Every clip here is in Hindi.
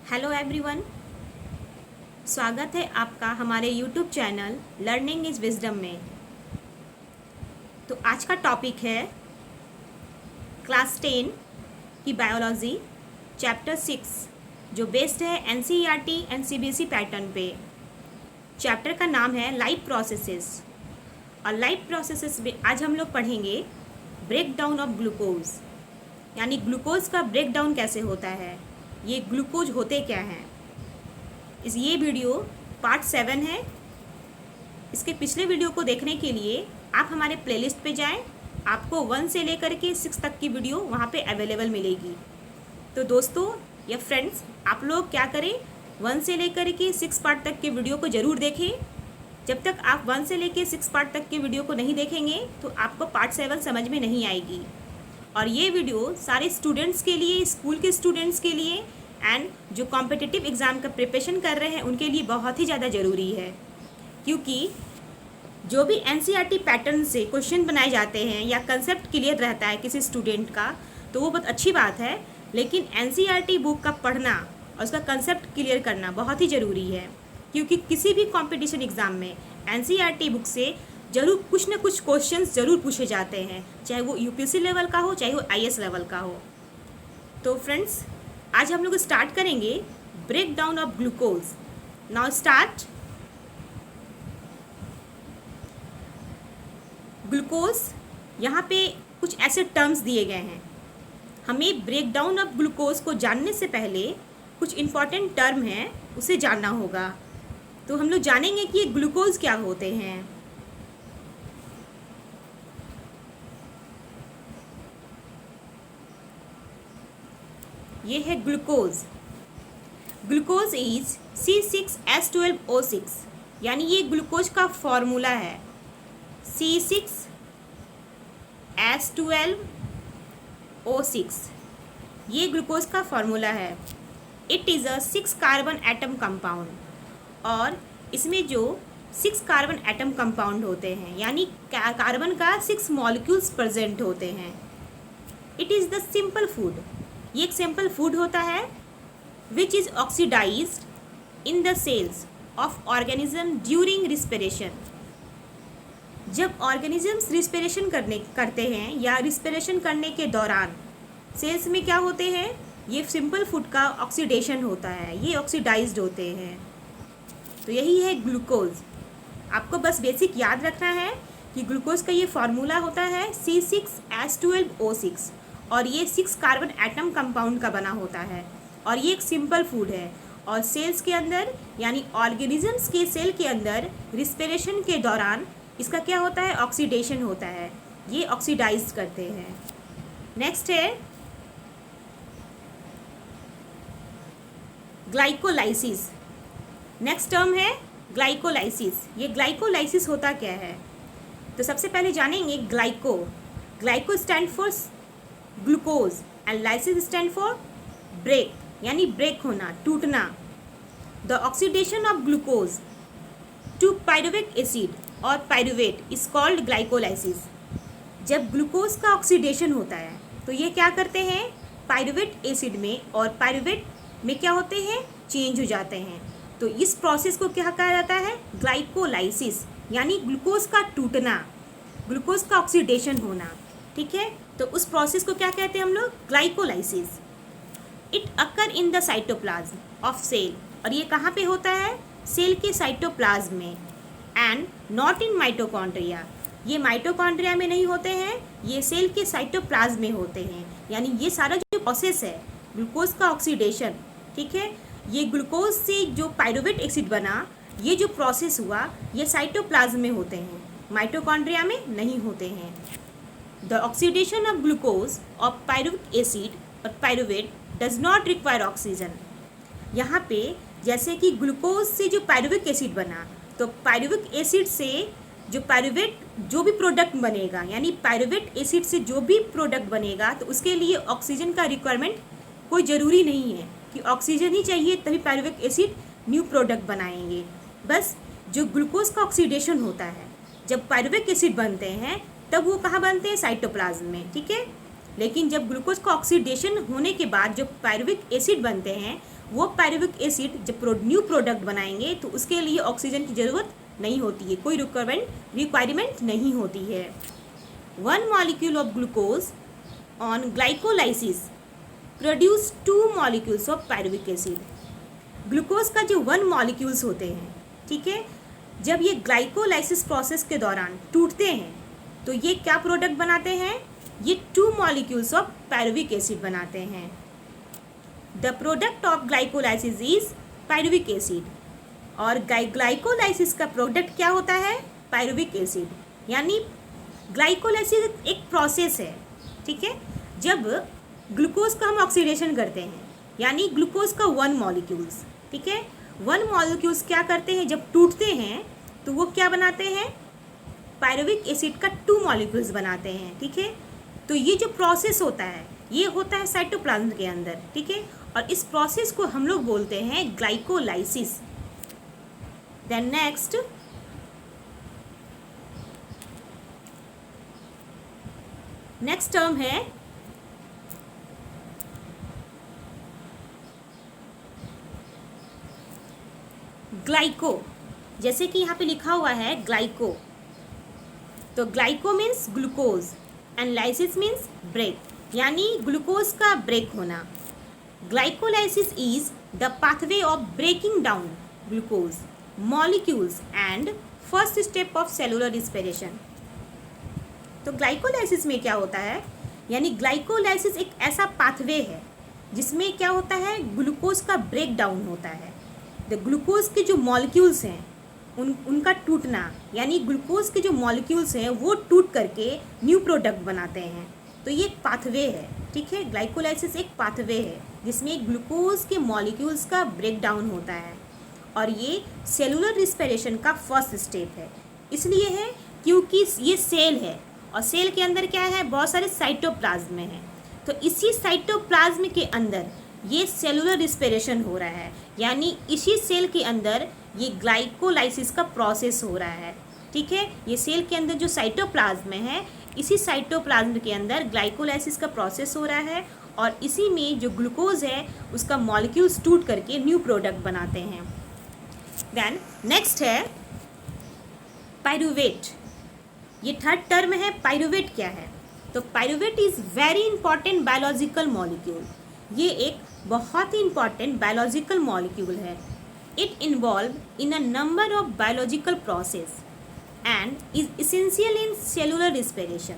हेलो एवरीवन, स्वागत है आपका हमारे YouTube channel learning is wisdom में। तो आज का टॉपिक है क्लास 10 की बायोलॉजी चैप्टर 6 जो बेस्ड है एनसीईआरटी एंड सीबीएसई पैटर्न पे। चैप्टर का नाम है लाइफ प्रोसेसेस और लाइफ प्रोसेसेस में आज हम लोग पढ़ेंगे ब्रेक डाउन ऑफ ग्लूकोज, यानी ग्लूकोज का ब्रेक डाउन कैसे होता है, ये ग्लूकोज होते क्या हैं। ये वीडियो पार्ट 7 है। इसके पिछले वीडियो को देखने के लिए आप हमारे प्लेलिस्ट पे जाएं, आपको 1 से लेकर के 6 तक की वीडियो वहाँ पे अवेलेबल मिलेगी। तो दोस्तों या फ्रेंड्स, आप लोग क्या करें, 1 से लेकर के 6 पार्ट तक के वीडियो को ज़रूर देखें। जब तक आप 1 से लेकर 6 पार्ट तक के वीडियो को नहीं देखेंगे तो आपको पार्ट 7 समझ में नहीं आएगी। और ये वीडियो सारे स्टूडेंट्स के लिए, स्कूल के स्टूडेंट्स के लिए एंड जो कॉम्पिटिटिव एग्ज़ाम का प्रिपरेशन कर रहे हैं उनके लिए बहुत ही ज़्यादा ज़रूरी है, क्योंकि जो भी एनसीईआरटी पैटर्न से क्वेश्चन बनाए जाते हैं या कंसेप्ट क्लियर रहता है किसी स्टूडेंट का तो वो बहुत अच्छी बात है, लेकिन एनसीईआरटी बुक का पढ़ना और उसका कंसेप्ट क्लियर करना बहुत ही ज़रूरी है, क्योंकि किसी भी कॉम्पिटिशन एग्ज़ाम में एनसीईआरटी बुक से ज़रूर कुछ न कुछ क्वेश्चंस ज़रूर पूछे जाते हैं, चाहे वो यूपीएससी लेवल का हो चाहे वो आईएएस लेवल का हो। तो फ्रेंड्स, आज हम लोग स्टार्ट करेंगे break down of glucose. Now start. Glucose, यहाँ पे कुछ ऐसे टर्म्स दिए गए हैं। हमें ब्रेक डाउन ऑफ ग्लूकोज को जानने से पहले कुछ इम्पॉर्टेंट टर्म हैं, उसे जानना होगा। तो हम लोग जानेंगे कि ये ग्लूकोज क्या होते हैं। ये है ग्लूकोज। ग्लूकोज इज C6H12O6, यानी ये ग्लूकोज का फॉर्मूला है C6H12O6। ये ग्लूकोज का फॉर्मूला है। It is a 6 carbon atom compound, और इसमें जो 6 कार्बन एटम कंपाउंड होते हैं, यानी कार्बन का 6 मॉलिक्यूल्स प्रेजेंट होते हैं। It is the simple food, ये एक सिंपल फूड होता है which is oxidized in the cells of organism during respiration. जब ऑर्गेनिजम्स रिस्पिरेशन करते हैं या रिस्पिरेशन करने के दौरान सेल्स में क्या होते हैं, ये सिंपल फूड का ऑक्सीडेशन होता है, ये ऑक्सीडाइज्ड होते हैं। तो यही है ग्लूकोज। आपको बस बेसिक याद रखना है कि ग्लूकोज का ये फार्मूला होता है C6H12O6, और ये 6 कार्बन एटम कंपाउंड का बना होता है, और ये एक सिंपल फूड है। और सेल्स के अंदर, यानी ऑर्गेनिजम्स के सेल के अंदर रिस्पिरेशन के दौरान इसका क्या होता है, ऑक्सीडेशन होता है, ये ऑक्सीडाइज करते हैं। नेक्स्ट है ग्लाइकोलाइसिस। नेक्स्ट टर्म है ग्लाइकोलाइसिस। ये ग्लाइकोलाइसिस होता क्या है, तो सबसे पहले जानेंगे glyco. Glyco stand for glucose and lysis stand for break, यानी ब्रेक होना, टूटना। The oxidation of glucose to pyruvic acid और पायरुवेट इज कॉल्ड ग्लाइकोलाइसिस। जब ग्लूकोज का ऑक्सीडेशन होता है तो ये क्या करते हैं, पायरुवेट एसिड में और पायरुवेट में क्या होते हैं, चेंज हो जाते हैं। तो इस प्रोसेस को क्या कहा जाता है, ग्लाइकोलाइसिस, यानी ग्लूकोज का टूटना, ग्लूकोज का ऑक्सीडेशन होना। ठीक है, तो उस प्रोसेस को क्या कहते हैं हम लोग, glycolysis. It occur in the cytoplasm of cell, और ये कहाँ पे होता है, सेल के साइटोप्लाज्म में। एंड नॉट इन माइटोकॉन्ड्रिया, ये माइटोकॉन्ड्रिया में नहीं होते हैं, ये सेल के साइटोप्लाज्म में होते हैं। यानी ये सारा जो प्रोसेस है ग्लूकोज का ऑक्सीडेशन, ठीक है, ये ग्लूकोज से जो पायरुवेट एसिड बना, ये जो प्रोसेस हुआ, ये साइटोप्लाज्म में होते हैं, माइटोकॉन्ड्रिया में नहीं होते हैं। The oxidation of glucose of pyruvic acid और pyruvate does not require oxygen. यहाँ पे जैसे कि ग्लूकोज से जो पायरुविक एसिड बना, तो पायरुविक एसिड से जो पायरुवेट जो भी प्रोडक्ट बनेगा, यानी पायरुवेट एसिड से जो भी प्रोडक्ट बनेगा, तो उसके लिए ऑक्सीजन का रिक्वायरमेंट कोई ज़रूरी नहीं है कि ऑक्सीजन ही चाहिए तभी पायरुविक एसिड न्यू प्रोडक्ट बनाएंगे। बस जो ग्लूकोज का ऑक्सीडेशन होता है, जब पायरुविक एसिड बनते हैं तब वो कहाँ बनते हैं, साइटोप्लाज्म में। ठीक है, लेकिन जब ग्लूकोज का ऑक्सीडेशन होने के बाद जो पायरुविक एसिड बनते हैं वो पायरुविक एसिड जब न्यू प्रोडक्ट बनाएंगे तो उसके लिए ऑक्सीजन की ज़रूरत नहीं होती है, कोई रिक्वायरमेंट नहीं होती है। 1 molecule of glucose on glycolysis produce 2 molecules of pyruvic acid। Glucose का जो 1 मॉलिक्यूल्स होते हैं, ठीक है, जब ये ग्लाइकोलाइसिस प्रोसेस के दौरान टूटते हैं तो ये क्या प्रोडक्ट बनाते हैं, ये 2 मॉलिक्यूल्स ऑफ पायरुविक एसिड बनाते हैं। The product of glycolysis is pyruvic acid. और ग्लाइकोलाइसिस का प्रोडक्ट क्या होता है, पायरुविक एसिड। यानी ग्लाइकोलाइसिस एक प्रोसेस है, ठीक है, जब ग्लूकोज का हम ऑक्सीडेशन करते हैं, यानी ग्लूकोज का 1 मॉलिक्यूल्स, ठीक है, 1 मॉलिक्यूल्स क्या करते हैं, जब टूटते हैं तो वो क्या बनाते हैं, पायरुविक एसिड का 2 मॉलिक्यूल्स बनाते हैं, ठीक है। तो ये जो प्रोसेस होता है ये होता है साइटोप्लाज्म के अंदर, ठीक है, और इस प्रोसेस को हम लोग बोलते हैं ग्लाइकोलाइसिस। देन नेक्स्ट टर्म है ग्लाइको। जैसे कि यहाँ पे लिखा हुआ है ग्लाइको, तो glyco means glucose and lysis means break, यानी ग्लूकोज का ब्रेक होना। Glycolysis is the pathway of breaking down glucose molecules and first step of cellular respiration. तो ग्लाइकोलाइसिस में क्या होता है, यानी ग्लाइकोलाइसिस एक ऐसा पाथवे है जिसमें क्या होता है, ग्लूकोज का ब्रेक डाउन होता है। द ग्लूकोज के जो मॉलिक्यूल्स हैं उनका टूटना, यानी ग्लूकोज के जो मॉलिक्यूल्स हैं वो टूट करके न्यू प्रोडक्ट बनाते हैं। तो ये एक पाथवे है, ठीक है, ग्लाइकोलाइसिस एक पाथवे है जिसमें ग्लूकोज के मॉलिक्यूल्स का ब्रेक डाउन होता है और ये सेलुलर रिस्पिरेशन का फर्स्ट स्टेप है। इसलिए है क्योंकि ये सेल है और सेल के अंदर क्या है, बहुत सारे साइटोप्लाज्म हैं, तो इसी साइटोप्लाज्म के अंदर ये सेलुलर रिस्पिरेशन हो रहा है, यानी इसी सेल के अंदर ये ग्लाइकोलाइसिस का प्रोसेस हो रहा है, ठीक है। ये सेल के अंदर जो साइटोप्लाज्म है, इसी साइटोप्लाज्म के अंदर ग्लाइकोलाइसिस का प्रोसेस हो रहा है और इसी में जो ग्लूकोज है उसका मॉलिक्यूल्स टूट करके न्यू प्रोडक्ट बनाते हैं। देन नेक्स्ट है पायरुवेट। ये थर्ड टर्म है। पायरुवेट क्या है, तो pyruvate is very important biological molecule. ये एक बहुत ही इंपॉर्टेंट बायोलॉजिकल मॉलिक्यूल है। It involve in a number of biological process and is essential in cellular respiration.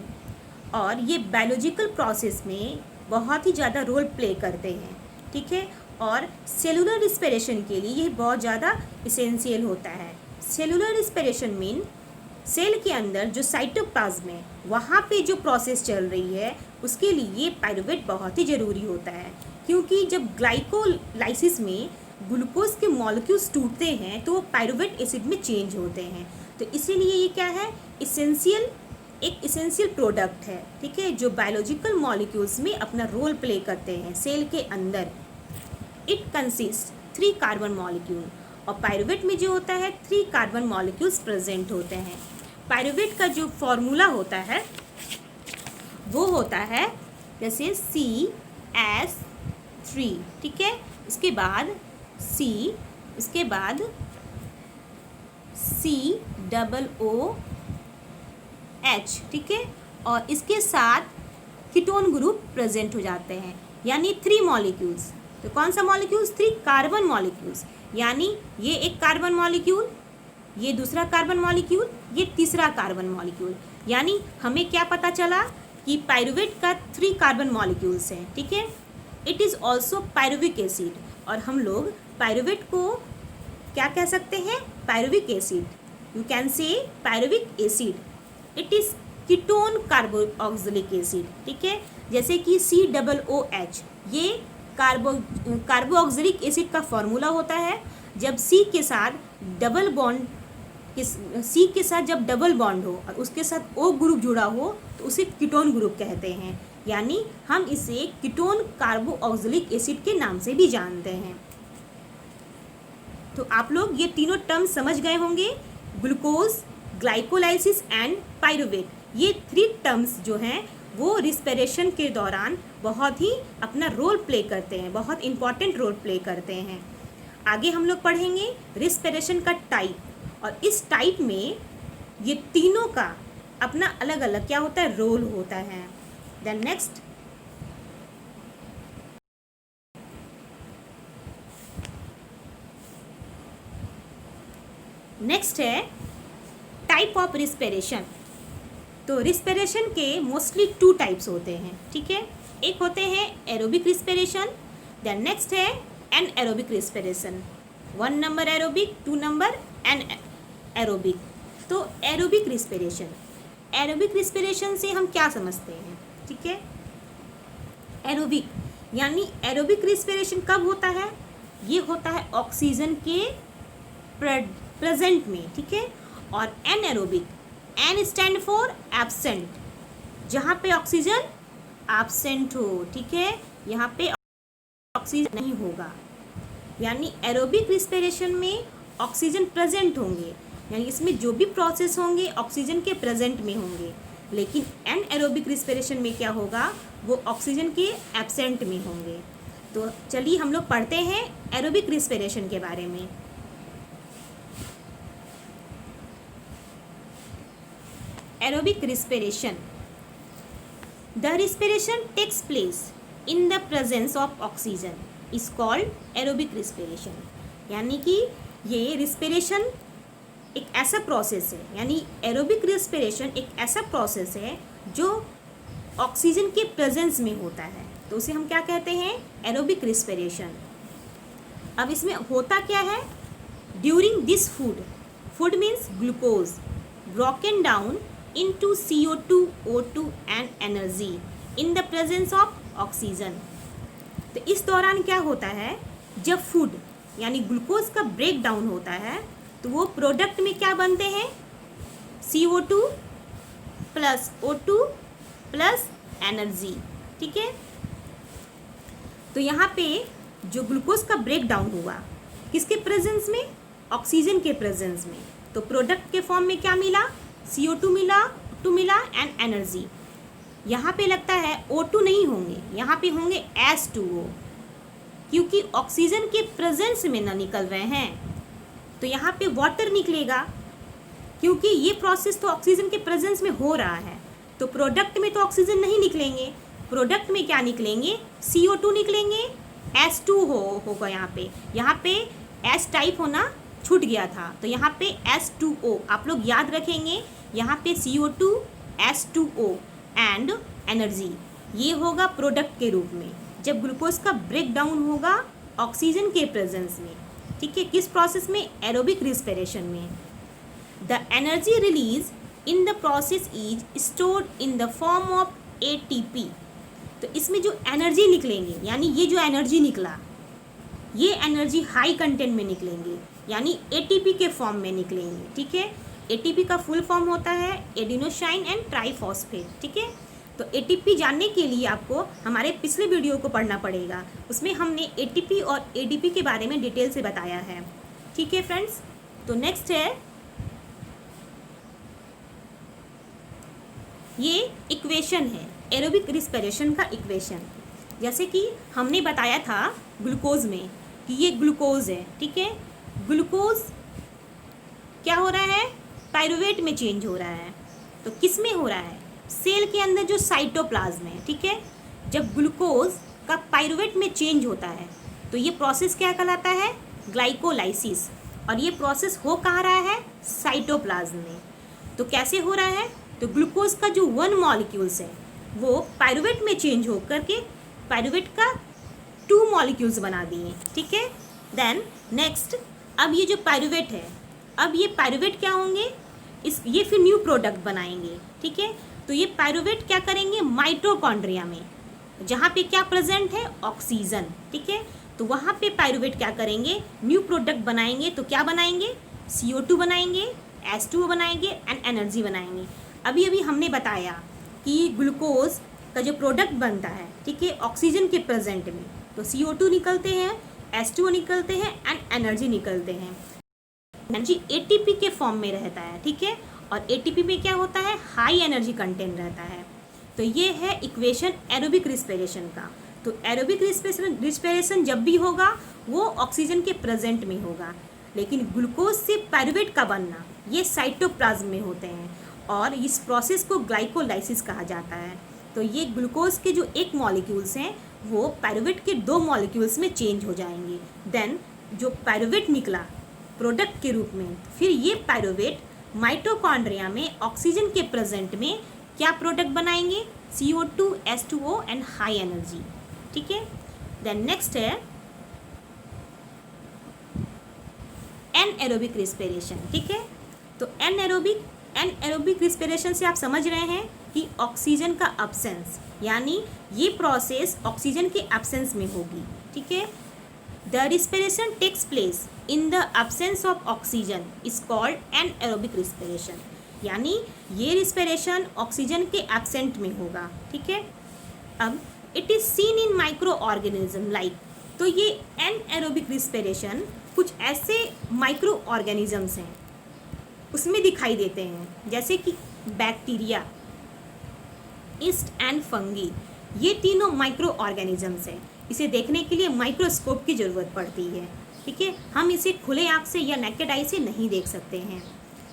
और ये बायोलॉजिकल प्रोसेस में बहुत ही ज़्यादा रोल प्ले करते हैं, ठीक है, और सेलुलर रिस्पिरेशन के लिए ये बहुत ज़्यादा इसेंशियल होता है। सेलुलर रिस्पिरेशन मीन सेल के अंदर जो साइटोप्लाज्म है वहाँ पे जो प्रोसेस चल रही है उसके लिए पायरुवेट बहुत ही ज़रूरी होता है, क्योंकि जब ग्लाइकोलाइसिस में ग्लूकोज के मॉलिक्यूल्स टूटते हैं तो वो पायरुवेट एसिड में चेंज होते हैं। तो इसीलिए ये क्या है, एक इसेंशियल प्रोडक्ट है, ठीक है, जो बायोलॉजिकल मॉलिक्यूल्स में अपना रोल प्ले करते हैं सेल के अंदर। इट कंसिस्ट 3 कार्बन मॉलिक्यूल, और पायरुवेट में जो होता है 3 कार्बन मॉलिक्यूल्स प्रेजेंट होते हैं। पायरुवेट का जो फॉर्मूला होता है वो होता है जैसे CS3, ठीक है, इसके बाद C, इसके बाद COOH, ठीक है, और इसके साथ कीटोन ग्रुप प्रेजेंट हो जाते हैं, यानी 3 मॉलिक्यूल्स। तो कौन सा मॉलिक्यूल्स, 3 कार्बन मॉलिक्यूल्स, यानी ये एक कार्बन मॉलिक्यूल, ये दूसरा कार्बन मॉलिक्यूल, ये तीसरा कार्बन मॉलिक्यूल। यानी हमें क्या पता चला कि पायरुवेट का 3 कार्बन मॉलिक्यूल्स हैं, ठीक है। It is also pyruvic acid, और हम लोग पायरुवेट को क्या कह सकते हैं, pyruvic acid. You can say pyruvic acid. It is ketone carboxylic acid, ठीक है, जैसे कि COOH, ये कार्बोक्सिलिक एसिड का फॉर्मूला होता है। जब C के साथ डबल बॉन्ड हो और उसके साथ O ग्रुप जुड़ा हो तो उसे कीटोन ग्रुप कहते हैं, यानी हम इसे कीटोन कार्बोक्सिलिक एसिड के नाम से भी जानते हैं। तो आप लोग ये तीनों टर्म्स समझ गए होंगे, ग्लूकोज, ग्लाइकोलाइसिस एंड पायरुवेट। ये 3 टर्म्स जो हैं वो रिस्पिरेशन के दौरान बहुत ही अपना रोल प्ले करते हैं, बहुत इम्पॉर्टेंट रोल प्ले करते हैं। आगे हम लोग पढ़ेंगे रिस्पिरेशन का टाइप, और इस टाइप में ये तीनों का अपना अलग अलग क्या होता है, रोल होता है। देन नेक्स्ट है टाइप ऑफ रिस्पिरेशन। तो रिस्पिरेशन के मोस्टली 2 टाइप्स होते हैं, ठीक है। एक होते हैं एरोबिक रिस्पिरेशन, देन नेक्स्ट है anaerobic respiration. 1 number aerobic, 2 number anaerobic. तो एरोबिक रिस्पिरेशन से हम क्या समझते हैं, ठीक है। एरोबिक यानी एरोबिक रिस्पिरेशन कब होता है, ये होता है ऑक्सीजन के प्रेजेंट में, ठीक है। और anaerobic, an stand for absent, जहाँ पे ऑक्सीजन एब्सेंट हो, ठीक है, यहाँ पे ऑक्सीजन नहीं होगा। यानी एरोबिक रिस्पिरेशन में ऑक्सीजन प्रेजेंट होंगे, यानी इसमें जो भी प्रोसेस होंगे ऑक्सीजन के प्रेजेंट में होंगे। लेकिन एनएरोबिक रिस्पिरेशन में क्या होगा, वो ऑक्सीजन के एब्सेंट में होंगे। तो चलिए हम लोग पढ़ते हैं एरोबिक रिस्पिरेशन के बारे में। Aerobic respiration. The respiration takes place in the presence of oxygen is called aerobic respiration. यानी कि ये रिस्पिरेशन एक ऐसा प्रोसेस है, यानी एरोबिक रिस्पिरेशन एक ऐसा प्रोसेस है जो ऑक्सीजन के प्रेजेंस में होता है, तो उसे हम क्या कहते हैं, एरोबिक रिस्पिरेशन। अब इसमें होता क्या है, during this food means glucose broken down into CO2, O2 and energy in the presence of oxygen। तो इस दौरान क्या होता है, जब फूड यानी ग्लूकोज का ब्रेक डाउन होता है तो वो प्रोडक्ट में क्या बनते हैं, CO2 plus O2 plus energy, ठीक है। तो यहाँ पे जो ग्लूकोज का ब्रेक डाउन हुआ किसके प्रेजेंस में, ऑक्सीजन के प्रेजेंस में, तो प्रोडक्ट के फॉर्म में क्या मिला, CO2 मिला एंड एनर्जी। यहाँ पे लगता है O2 नहीं होंगे, यहाँ पे होंगे H2O, क्योंकि ऑक्सीजन के प्रेजेंस में ना निकल रहे हैं तो यहाँ पे वाटर निकलेगा, क्योंकि ये प्रोसेस तो ऑक्सीजन के प्रेजेंस में हो रहा है। तो प्रोडक्ट में तो ऑक्सीजन नहीं निकलेंगे, प्रोडक्ट में क्या निकलेंगे, CO2 निकलेंगे, H2 होगा। यहाँ पे H टाइप होना छूट गया था, तो यहाँ पे H2O आप लोग याद रखेंगे। यहाँ पे CO2 H2O एंड एनर्जी, ये होगा प्रोडक्ट के रूप में जब ग्लूकोज का ब्रेक डाउन होगा ऑक्सीजन के प्रेजेंस में, ठीक है। किस प्रोसेस में, एरोबिक रिस्पिरेशन में। The energy release in the process is stored in the form of ATP। तो इसमें जो एनर्जी निकलेंगे, यानी ये जो एनर्जी निकला, ये एनर्जी हाई कंटेंट में निकलेंगे, यानी ATP के फॉर्म में निकलेंगे, ठीक है। ATP का फुल फॉर्म होता है एडिनोसाइन एंड ट्राइफॉस्फेट, ठीक है। तो ATP जानने के लिए आपको हमारे पिछले वीडियो को पढ़ना पड़ेगा, उसमें हमने ATP और ADP के बारे में डिटेल से बताया है, ठीक है फ्रेंड्स। तो नेक्स्ट है ये इक्वेशन है एरोबिक रिस्पिरेशन का इक्वेशन। जैसे कि हमने बताया था ग्लूकोज में कि ये ग्लूकोज है, ठीक है। ग्लूकोज क्या हो रहा है, पाइरुवेट में चेंज हो रहा है। तो किस में हो रहा है, सेल के अंदर जो साइटोप्लाज्म है, ठीक है। जब ग्लूकोज का पाइरुवेट में चेंज होता है तो ये प्रोसेस क्या कहलाता है, ग्लाइकोलाइसिस। और ये प्रोसेस हो कहाँ रहा है, साइटोप्लाज्म में। तो कैसे हो रहा है, तो ग्लूकोज का जो 1 मॉलिक्यूल्स है वो पाइरुवेट में चेंज हो करके पाइरुवेट का 2 मॉलिक्यूल्स बना दिए, ठीक है। देन नेक्स्ट, अब ये जो पाइरुवेट है, अब ये पाइरुवेट क्या होंगे, ये फिर न्यू प्रोडक्ट बनाएंगे, ठीक है। तो ये पाइरुवेट क्या करेंगे, माइटोकॉन्ड्रिया में, जहाँ पे क्या प्रेजेंट है, ऑक्सीजन, ठीक है। तो वहाँ पे पाइरुवेट क्या करेंगे, न्यू प्रोडक्ट बनाएंगे। तो क्या बनाएंगे, CO2 बनाएंगे, H2O बनाएंगे एंड एनर्जी बनाएंगे। अभी हमने बताया कि ग्लूकोज का जो प्रोडक्ट बनता है, ठीक है, ऑक्सीजन के प्रेजेंट में, तो CO2 निकलते हैं, H2O निकलते हैं एंड एनर्जी निकलते हैं। एनर्जी ATP के फॉर्म में रहता है, ठीक है। और ATP में क्या होता है, हाई एनर्जी कंटेंट रहता है। तो ये है इक्वेशन एरोबिक रिस्पिरेशन का। तो एरोबिक रिस्पिरेशन जब भी होगा वो ऑक्सीजन के प्रेजेंट में होगा, लेकिन ग्लूकोज से पायरुवेट का बनना ये साइटोप्लाज्म में होते हैं और इस प्रोसेस को ग्लाइकोलाइसिस कहा जाता है। तो ये ग्लूकोज के जो एक मॉलिक्यूल्स हैं वो पायरुवेट के 2 मॉलिक्यूल्स में चेंज हो जाएंगे। देन जो पायरुवेट निकला प्रोडक्ट के रूप में, फिर ये पायरुवेट माइटोकॉन्ड्रिया में ऑक्सीजन के प्रेजेंट में क्या प्रोडक्ट बनाएंगे, CO2, H2O and high energy. ठीक है। देन नेक्स्ट है एनएरोबिक रिस्पिरेशन। ठीक है। तो एनएरोबिक रिस्पिरेशन से आप समझ रहे हैं कि ऑक्सीजन का अब्सेंस, यानी ये प्रोसेस ऑक्सीजन के एब्सेंस में होगी। ठीक है। The respiration takes place in the absence of oxygen is called anaerobic respiration, यानी ये रिस्पिरेशन ऑक्सीजन के एब्सेंट में होगा। ठीक है। अब it is seen in micro organism like, तो ये एनएरोबिक रिस्पिरेशन कुछ ऐसे माइक्रो ऑर्गेनिजम्स हैं उसमें दिखाई देते हैं, जैसे कि बैक्टीरिया, ईस्ट एंड फंगी। ये तीनों माइक्रो ऑर्गेनिजम्स हैं। इसे देखने के लिए माइक्रोस्कोप की ज़रूरत पड़ती है। ठीक है। हम इसे खुले आँख से या नेकेड आई से नहीं देख सकते हैं।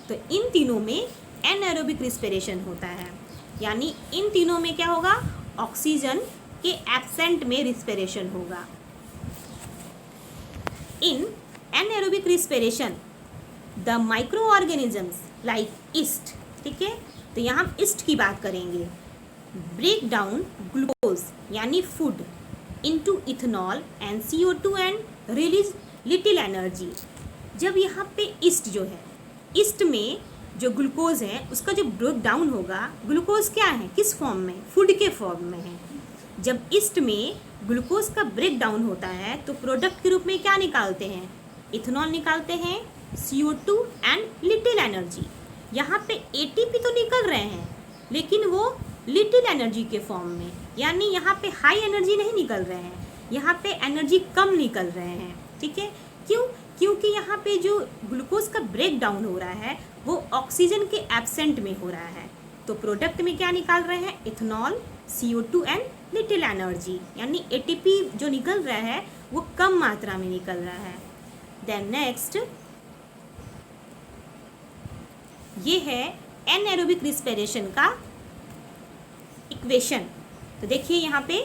तो इन तीनों में एनएरोबिक रिस्पिरेशन होता है, यानी इन तीनों में क्या होगा, ऑक्सीजन के एब्सेंट में रिस्पिरेशन होगा। In anaerobic respiration the micro organisms like yeast, ठीक है, तो यहाँ हम ईस्ट की बात करेंगे, ब्रेक डाउन ग्लूकोज यानी food into ethanol and CO2 and release little energy. जब यहाँ पे ईस्ट जो है, ईस्ट में जो ग्लूकोज है उसका जो ब्रेक डाउन होगा, ग्लूकोज क्या है, किस फॉर्म में, फूड के फॉर्म में है। जब ईस्ट में ग्लूकोज का ब्रेक डाउन होता है तो प्रोडक्ट के रूप में क्या निकालते हैं, इथेनॉल निकालते हैं, CO2 एंड लिटिल एनर्जी। यहाँ पे ATP तो निकल रहे हैं लेकिन वो लिटिल एनर्जी के फॉर्म में, यानी यहाँ पे हाई एनर्जी नहीं निकल रहे हैं, यहाँ पे एनर्जी कम निकल रहे हैं। ठीक है। क्यों? क्योंकि यहाँ पे जो ग्लूकोज का ब्रेक डाउन हो रहा है वो ऑक्सीजन के एब्सेंट में हो रहा है। तो प्रोडक्ट में क्या निकाल रहे हैं, ethanol, CO2 and little energy, यानी ATP जो निकल रहा है वो कम मात्रा में निकल रहा है। देन नेक्स्ट ये है एनएरोबिक रिस्पिरेशन का इक्वेशन। तो देखिए यहाँ पे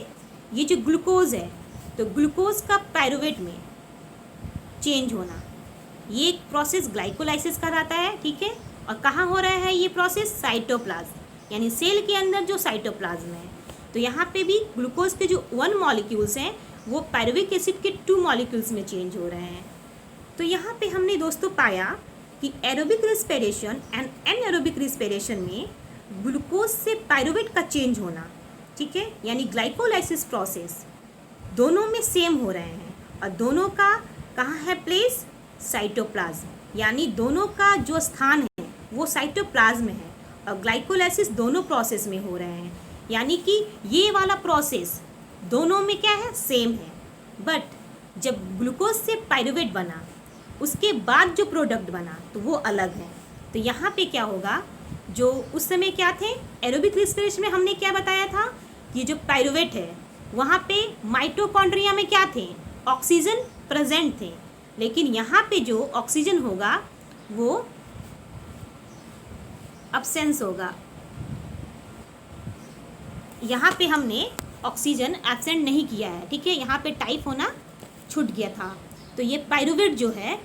ये जो ग्लूकोज है, तो ग्लूकोज का पायरुवेट में चेंज होना, ये एक प्रोसेस ग्लाइकोलाइसिस कहलाता है। ठीक है। और कहाँ हो रहा है ये प्रोसेस, साइटोप्लाज्म, यानी सेल के अंदर जो साइटोप्लाज्म है। तो यहाँ पे भी ग्लूकोज के जो 1 मॉलिक्यूल्स हैं वो पायरुविक एसिड के 2 मॉलिक्यूल्स में चेंज हो रहे हैं। तो यहाँ पे हमने दोस्तों पाया कि aerobic respiration and anaerobic respiration में ग्लूकोज से पायरुवेट का चेंज होना, ठीक है, यानी ग्लाइकोलाइसिस प्रोसेस दोनों में सेम हो रहे हैं और दोनों का कहाँ है प्लेस, साइटोप्लाज्म, यानी दोनों का जो स्थान है वो साइटोप्लाज्म है और ग्लाइकोलाइसिस दोनों प्रोसेस में हो रहे हैं, यानी कि ये वाला प्रोसेस दोनों में क्या है, सेम है। बट जब ग्लूकोज से पायरुवेट बना उसके बाद जो प्रोडक्ट बना तो वो अलग है। तो यहाँ पे क्या होगा, जो उस समय क्या थे, एरोबिक रिस्पिरेशन में हमने क्या बताया था कि जो पायरुवेट है वहाँ पे माइटोकॉन्ड्रिया में क्या थे, ऑक्सीजन प्रेजेंट थे, लेकिन यहाँ पे जो ऑक्सीजन होगा वो अब्सेंस होगा। यहाँ पे हमने ऑक्सीजन एब्सेंट नहीं किया है। ठीक है। यहाँ पे टाइप होना छूट गया था। तो ये पायरुवेट जो है,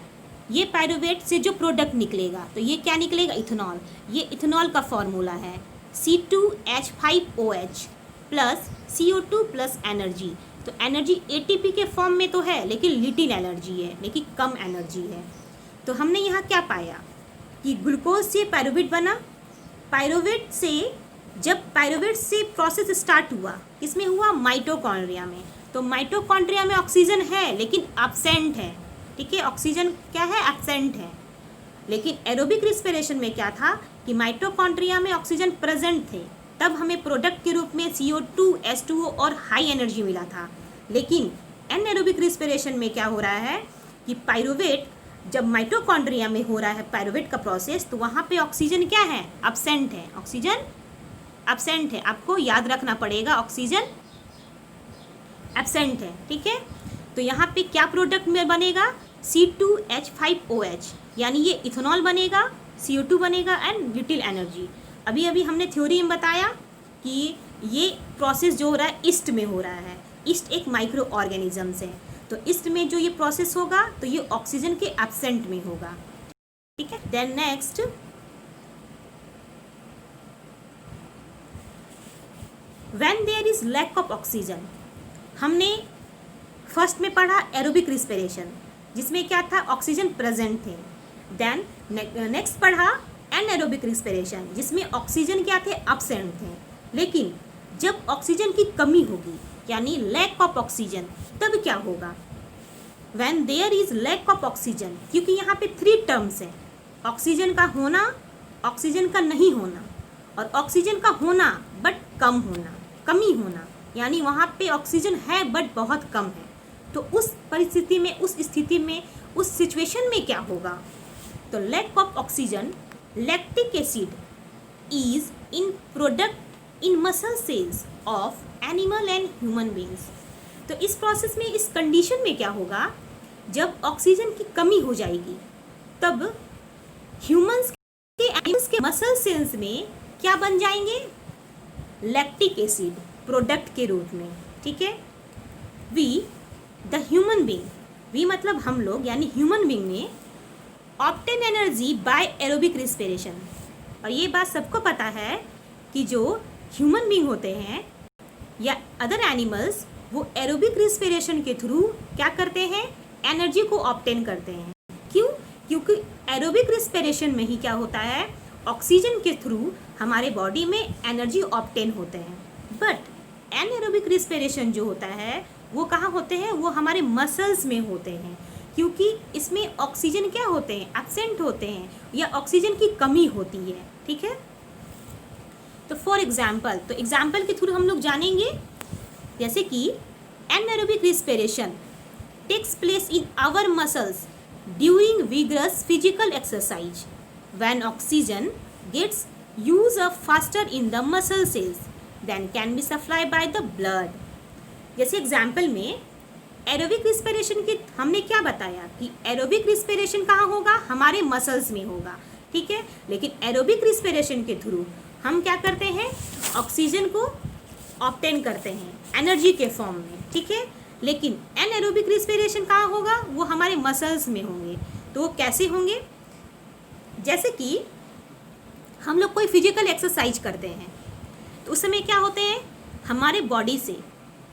ये पायरुवेट से जो प्रोडक्ट निकलेगा तो ये क्या निकलेगा, इथेनॉल। ये इथेनॉल का फॉर्मूला है C2H5OH plus CO2 plus energy. तो एनर्जी ATP के फॉर्म में तो है लेकिन लिटिल एनर्जी है, लेकिन कम एनर्जी है। तो हमने यहाँ क्या पाया कि ग्लूकोज से पायरुवेट बना, पायरुवेट से जब पायरुवेट से प्रोसेस स्टार्ट हुआ, किसमें हुआ, माइटोकॉन्ड्रिया में। तो माइटोकॉन्ड्रिया में ऑक्सीजन है लेकिन एब्सेंट है। ठीक है। ऑक्सीजन क्या है, एब्सेंट है। लेकिन एरोबिक रिस्पिरेशन में क्या था कि माइटोकॉन्ड्रिया में ऑक्सीजन प्रेजेंट थे, तब हमें प्रोडक्ट के रूप में CO2, H2O और हाई एनर्जी मिला था। लेकिन एनएरोबिक रिस्पिरेशन में क्या हो रहा है कि पायरुवेट जब माइटोकॉन्ड्रिया में हो रहा है पायरुवेट का प्रोसेस, तो वहाँ पे ऑक्सीजन क्या है, एब्सेंट है, ऑक्सीजन एब्सेंट है, आपको याद रखना पड़ेगा, ऑक्सीजन एब्सेंट है, ठीक है। तो यहाँ पे क्या प्रोडक्ट में बनेगा, C2H5OH, यानी ये इथेनॉल बनेगा, CO2 बनेगा एंड लिटिल एनर्जी। अभी अभी हमने थ्योरी में बताया कि ये प्रोसेस जो हो रहा है ईस्ट में हो रहा है। ईस्ट एक माइक्रो ऑर्गेनिजम्स है, तो ईस्ट में जो ये प्रोसेस होगा तो ये ऑक्सीजन के एब्सेंट में होगा, ठीक है। Then next, when there is lack of oxygen, हमने फर्स्ट में पढ़ा एरोबिक रिस्पिरेशन, जिसमें क्या था, ऑक्सीजन प्रेजेंट थे। देन नेक्स्ट पढ़ा एनएरोबिक रिस्पिरेशन, जिसमें ऑक्सीजन क्या थे, एब्सेंट थे। लेकिन जब ऑक्सीजन की कमी होगी, यानी लैक ऑफ ऑक्सीजन, तब क्या होगा, when there is lack of oxygen, क्योंकि यहाँ पे 3 टर्म्स हैं, ऑक्सीजन का होना, ऑक्सीजन का नहीं होना और ऑक्सीजन का होना बट कम होना, कमी होना, यानी वहाँ पे ऑक्सीजन है बट बहुत कम है। तो उस परिस्थिति में, उस स्थिति में, उस सिचुएशन में क्या होगा, तो lack of oxygen, lactic acid is in product in muscle cells of animal and human beings. तो इस प्रोसेस में, इस कंडीशन में क्या होगा, जब ऑक्सीजन की कमी हो जाएगी तब ह्यूमंस के, एनिमल्स के मसल सेल्स में क्या बन जाएंगे, लैक्टिक एसिड प्रोडक्ट के रूप में, ठीक है। We the human being, we मतलब हम लोग, यानी ह्यूमन बींग में obtain energy by aerobic respiration. और ये बात सबको पता है कि जो ह्यूमन बींग होते हैं या अदर एनिमल्स, वो एरोबिक रिस्पिरेशन के थ्रू क्या करते हैं, एनर्जी को ऑब्टेन करते हैं। क्यों, क्योंकि एरोबिक रिस्पिरेशन में ही क्या होता है, ऑक्सीजन के थ्रू हमारे बॉडी में एनर्जी ऑब्टेन होते हैं। बट एनएरोबिक रिस्पिरेशन जो होता है वो कहाँ होते हैं, वो हमारे मसल्स में होते हैं, क्योंकि इसमें ऑक्सीजन क्या होते हैं, एब्सेंट होते हैं या ऑक्सीजन की कमी होती है, ठीक है। तो फॉर एग्जाम्पल, तो एग्जाम्पल के थ्रू हम लोग जानेंगे, जैसे कि anaerobic respiration takes place in our muscles during vigorous physical exercise when oxygen gets use up faster in the muscle cells then can be supply by the blood. जैसे एग्जाम्पल में एरोबिक रिस्पिरेशन की हमने क्या बताया कि एरोबिक रिस्पिरेशन कहाँ होगा, हमारे मसल्स में होगा, ठीक है। लेकिन एरोबिक रिस्पिरेशन के थ्रू हम क्या करते हैं, ऑक्सीजन को ऑब्टेन करते हैं एनर्जी के फॉर्म में, ठीक है। लेकिन एनएरोबिक रिस्पिरेशन कहाँ होगा, वो हमारे मसल्स में होंगे। तो वो कैसे होंगे, जैसे कि हम लोग कोई फिजिकल एक्सरसाइज करते हैं तो उस समय क्या होते हैं, हमारे बॉडी से,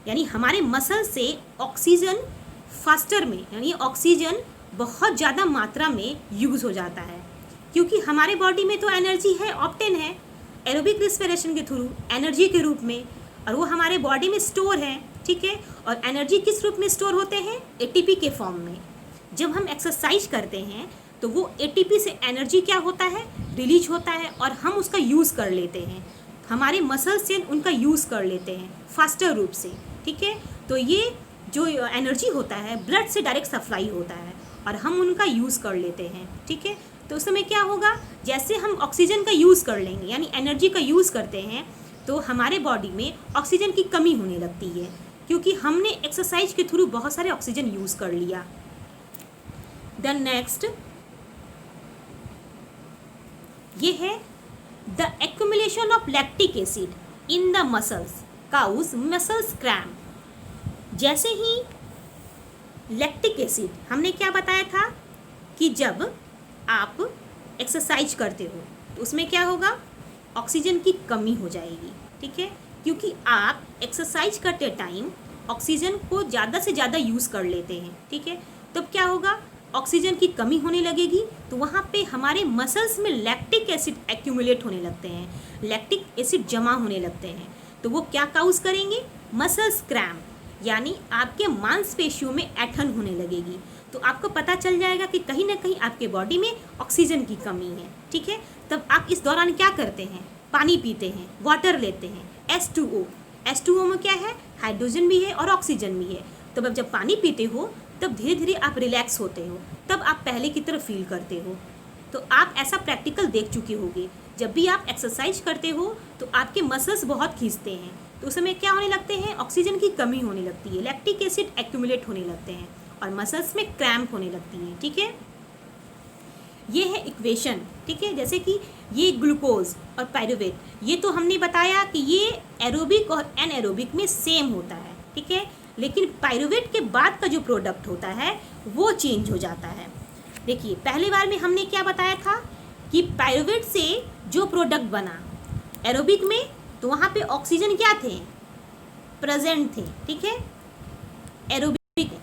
यानी हमारे मसल से ऑक्सीजन फास्टर में, यानी ऑक्सीजन बहुत ज़्यादा मात्रा में यूज़ हो जाता है, क्योंकि हमारे बॉडी में तो एनर्जी है, ऑब्टेन है एरोबिक रिस्पिरेशन के थ्रू एनर्जी के रूप में, और वो हमारे बॉडी में स्टोर है, ठीक है। और एनर्जी किस रूप में स्टोर होते हैं, एटीपी के फॉर्म में। जब हम एक्सरसाइज करते हैं तो वो एटीपी से एनर्जी क्या होता है, रिलीज होता है और हम उसका यूज़ कर लेते हैं, हमारे मसल से उनका यूज़ कर लेते हैं फास्टर रूप से, ठीक है। तो ये जो एनर्जी होता है ब्लड से डायरेक्ट सप्लाई होता है और हम उनका यूज़ कर लेते हैं, ठीक है। तो उस समय क्या होगा, जैसे हम ऑक्सीजन का यूज़ कर लेंगे, यानी एनर्जी का यूज़ करते हैं, तो हमारे बॉडी में ऑक्सीजन की कमी होने लगती है, क्योंकि हमने एक्सरसाइज के थ्रू बहुत सारे ऑक्सीजन यूज़ कर लिया। देन नेक्स्ट ये है the accumulation of lactic acid in the muscles cause muscles cramp. जैसे ही लैक्टिक एसिड, हमने क्या बताया था कि जब आप एक्सरसाइज करते हो तो उसमें क्या होगा, ऑक्सीजन की कमी हो जाएगी, ठीक है, क्योंकि आप एक्सरसाइज करते टाइम ऑक्सीजन को ज़्यादा से ज़्यादा यूज़ कर लेते हैं, ठीक है। तब क्या होगा, ऑक्सीजन की कमी होने लगेगी, तो वहाँ पे हमारे मसल्स में लैक्टिक एसिड एक्यूमुलेट होने लगते हैं, लैक्टिक एसिड जमा होने लगते हैं। तो वो क्या काउज करेंगे, मसल्स क्रैम्प, यानी आपके मांसपेशियों में ऐंठन होने लगेगी। तो आपको पता चल जाएगा कि कहीं ना कहीं आपके बॉडी में ऑक्सीजन की कमी है, ठीक है। तब आप इस दौरान क्या करते हैं, पानी पीते हैं, वाटर लेते हैं, H2O में क्या है, हाइड्रोजन भी है और ऑक्सीजन भी है। तब अब जब पानी पीते हो तब धीरे धीरे आप रिलैक्स होते हो, तब आप पहले की तरह फील करते हो। तो आप ऐसा प्रैक्टिकल देख चुके होंगे जब भी आप एक्सरसाइज करते हो तो आपके मसल्स बहुत खींचते हैं, तो उस समय क्या होने लगते हैं, ऑक्सीजन की कमी होने लगती है, लैक्टिक एसिड एक्यूमुलेट होने लगते हैं और मसल्स में क्रैम्प होने लगती है। ठीक है, ये है इक्वेशन। ठीक है, जैसे कि ये ग्लूकोज और पायरुवेट, ये तो हमने बताया कि ये एरोबिक और एनएरोबिक में सेम होता है। ठीक है, लेकिन पायरुवेट के बाद का जो प्रोडक्ट होता है वो चेंज हो जाता है। देखिए, पहले बार में हमने क्या बताया था कि पायरुवेट से जो प्रोडक्ट बना एरोबिक में, तो वहाँ पे ऑक्सीजन क्या थे, प्रेजेंट थे। ठीक है, एरोबिक।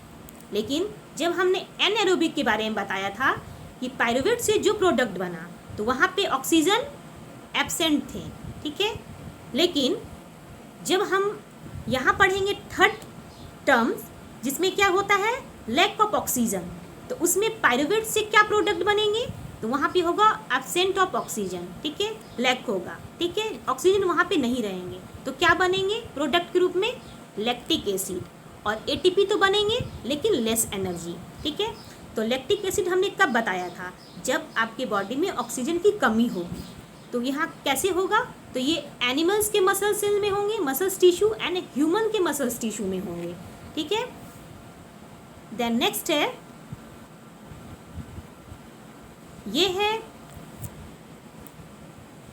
लेकिन जब हमने एनएरोबिक के बारे में बताया था कि पायरुवेट से जो प्रोडक्ट बना तो वहाँ पे ऑक्सीजन एब्सेंट थे। ठीक है, लेकिन जब हम यहाँ पढ़ेंगे थर्ड टर्म्स जिसमें क्या होता है, लैक ऑफ ऑक्सीजन, तो उसमें पायरुवेट से क्या प्रोडक्ट बनेंगे, तो वहाँ पे होगा एब्सेंट ऑफ ऑक्सीजन। ठीक है, लैक होगा। ठीक है, ऑक्सीजन वहाँ पे नहीं रहेंगे, तो क्या बनेंगे प्रोडक्ट के रूप में, लैक्टिक एसिड और एटीपी तो बनेंगे लेकिन लेस एनर्जी। ठीक है, तो लैक्टिक एसिड हमने कब बताया था, जब आपके बॉडी में ऑक्सीजन की कमी होगी। तो यहाँ कैसे होगा, तो ये एनिमल्स के मसल सेल में होंगे, मसल्स टिश्यू, एंड ह्यूमन के मसल्स टिश्यू में होंगे। ठीक है, देन नेक्स्ट है, ये है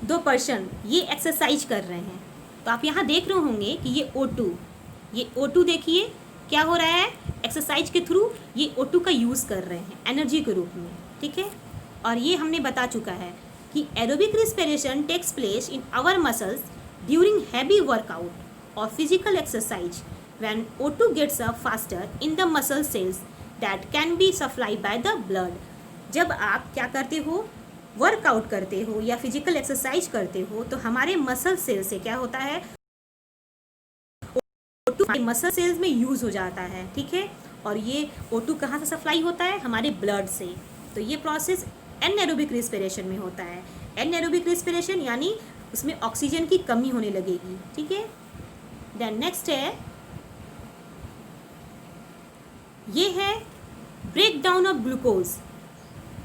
दो पर्सन, ये एक्सरसाइज कर रहे हैं, तो आप यहाँ देख रहे होंगे कि ये O2, ये O2 देखिए क्या हो रहा है, एक्सरसाइज के थ्रू ये O2 का यूज़ कर रहे हैं एनर्जी के रूप में। ठीक है, और ये हमने बता चुका है कि aerobic respiration takes place in our muscles during heavy workout और physical exercise when O2 gets up faster in the muscle cells that can be supply by the blood. जब आप क्या करते हो, वर्कआउट करते हो या फिजिकल एक्सरसाइज करते हो, तो हमारे मसल सेल से क्या होता है, O2 मसल सेल्स में यूज़ हो जाता है। ठीक है, और ये O2 कहाँ से सप्लाई होता है, हमारे ब्लड से। तो ये प्रोसेस एनएरोबिक रिस्पिरेशन में होता है। एनएरोबिक रिस्पिरेशन यानी उसमें ऑक्सीजन की कमी होने लगेगी। ठीक है, देन नेक्स्ट है, ये है break down of glucose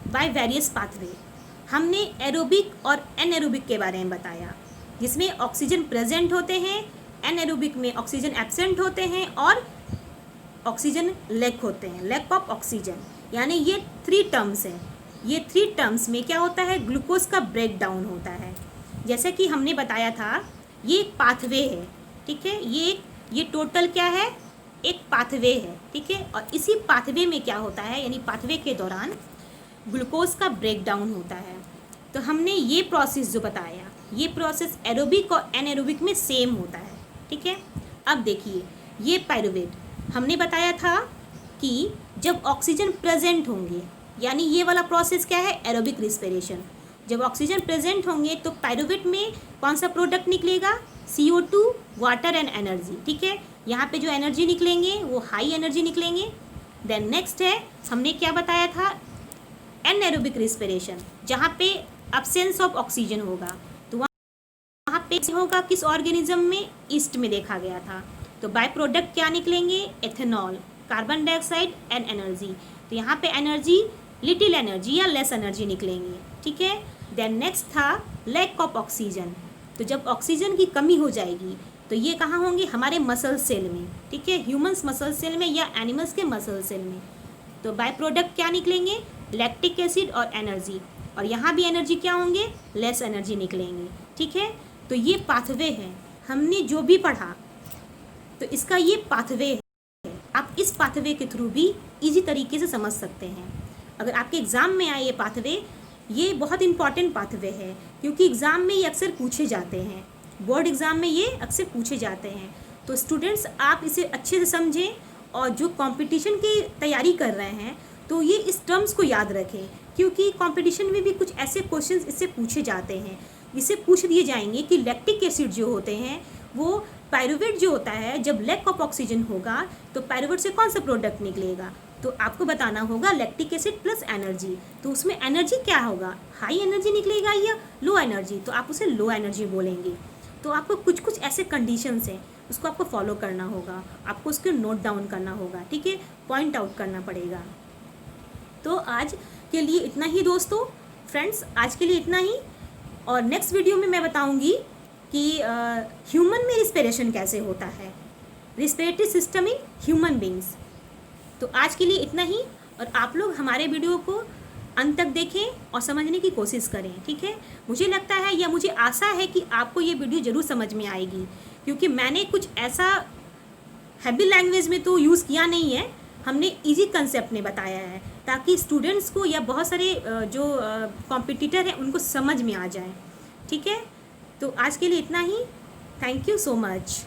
by various pathway. हमने एरोबिक और एनएरोबिक के बारे में बताया, जिसमें ऑक्सीजन प्रेजेंट होते हैं, एनएरोबिक में ऑक्सीजन एब्सेंट होते हैं और ऑक्सीजन लैक होते हैं, लैक ऑफ ऑक्सीजन। यानी ये 3 टर्म्स हैं। ये 3 टर्म्स में क्या होता है, ग्लूकोज का ब्रेक डाउन होता है। जैसे कि हमने बताया था, ये एक पाथवे है। ठीक है, ये टोटल क्या है, एक पाथवे है। ठीक है, और इसी पाथवे में क्या होता है, यानी पाथवे के दौरान ग्लूकोज का ब्रेक डाउन होता है। तो हमने ये प्रोसेस जो बताया, ये प्रोसेस एरोबिक और एनएरोबिक में सेम होता है। ठीक है, अब देखिए, ये पायरुवेट हमने बताया था कि जब ऑक्सीजन प्रेजेंट होंगे, यानी ये वाला प्रोसेस क्या है, एरोबिक रिस्पिरेशन। जब ऑक्सीजन प्रेजेंट होंगे तो पायरुवेट में कौन सा प्रोडक्ट निकलेगा, CO2, वाटर एंड एनर्जी। ठीक है, यहाँ पे जो एनर्जी निकलेंगे वो हाई एनर्जी निकलेंगे। देन नेक्स्ट है, हमने क्या बताया था, एनएरोबिक रिस्पिरेशन, जहाँ पे एब्सेंस ऑफ ऑक्सीजन होगा, तो वहाँ पे होगा किस ऑर्गेनिज्म में, ईस्ट में देखा गया था। तो बाय प्रोडक्ट क्या निकलेंगे, ethanol, carbon dioxide and energy. तो यहाँ पे एनर्जी, लिटिल एनर्जी या लेस एनर्जी निकलेंगे। ठीक है, देन नेक्स्ट था लैक ऑफ ऑक्सीजन। तो जब ऑक्सीजन की कमी हो जाएगी तो ये कहाँ होंगे, हमारे मसल सेल में। ठीक है, ह्यूमंस मसल सेल में या एनिमल्स के मसल सेल में। तो बाय प्रोडक्ट क्या निकलेंगे, लैक्टिक एसिड और एनर्जी, और यहाँ भी एनर्जी क्या होंगे, लेस एनर्जी निकलेंगे। ठीक है, तो ये पाथवे है, हमने जो भी पढ़ा तो इसका ये पाथवे है। आप इस पाथवे के थ्रू भी इजी तरीके से समझ सकते हैं। अगर आपके एग्ज़ाम में आए ये पाथवे, ये बहुत इंपॉर्टेंट पाथवे है, क्योंकि एग्ज़ाम में ये अक्सर पूछे जाते हैं, बोर्ड एग्ज़ाम में ये अक्सर पूछे जाते हैं। तो स्टूडेंट्स, आप इसे अच्छे से समझें, और जो कंपटीशन की तैयारी कर रहे हैं तो ये इस टर्म्स को याद रखें, क्योंकि कंपटीशन में भी कुछ ऐसे क्वेश्चंस इससे पूछे जाते हैं। इससे पूछ दिए जाएंगे कि लैक्टिक एसिड जो होते हैं, वो पायरुवेट जो होता है, जब लैक ऑफ ऑक्सीजन होगा तो पायरुवेट से कौन सा प्रोडक्ट निकलेगा, तो आपको बताना होगा लैक्टिक एसिड प्लस एनर्जी। तो उसमें एनर्जी क्या होगा, हाई एनर्जी निकलेगा या लो एनर्जी, तो आप उसे लो एनर्जी बोलेंगे। तो आपको कुछ कुछ ऐसे कंडीशंस हैं, उसको आपको फॉलो करना होगा, आपको उसको नोट डाउन करना होगा। ठीक है, पॉइंट आउट करना पड़ेगा। तो आज के लिए इतना ही दोस्तों, फ्रेंड्स, आज के लिए इतना ही। और नेक्स्ट वीडियो में मैं बताऊंगी कि ह्यूमन में रिस्पिरेशन कैसे होता है, respiratory system in human beings. तो आज के लिए इतना ही, और आप लोग हमारे वीडियो को अंत तक देखें और समझने की कोशिश करें, ठीक है। मुझे लगता है या मुझे आशा है कि आपको ये वीडियो ज़रूर समझ में आएगी, क्योंकि मैंने कुछ ऐसा हैवी लैंग्वेज में तो यूज़ किया नहीं है, हमने इजी कंसेप्ट में बताया है ताकि स्टूडेंट्स को या बहुत सारे जो कॉम्पिटिटर हैं उनको समझ में आ जाए, ठीक है। तो आज के लिए इतना ही। Thank you so much.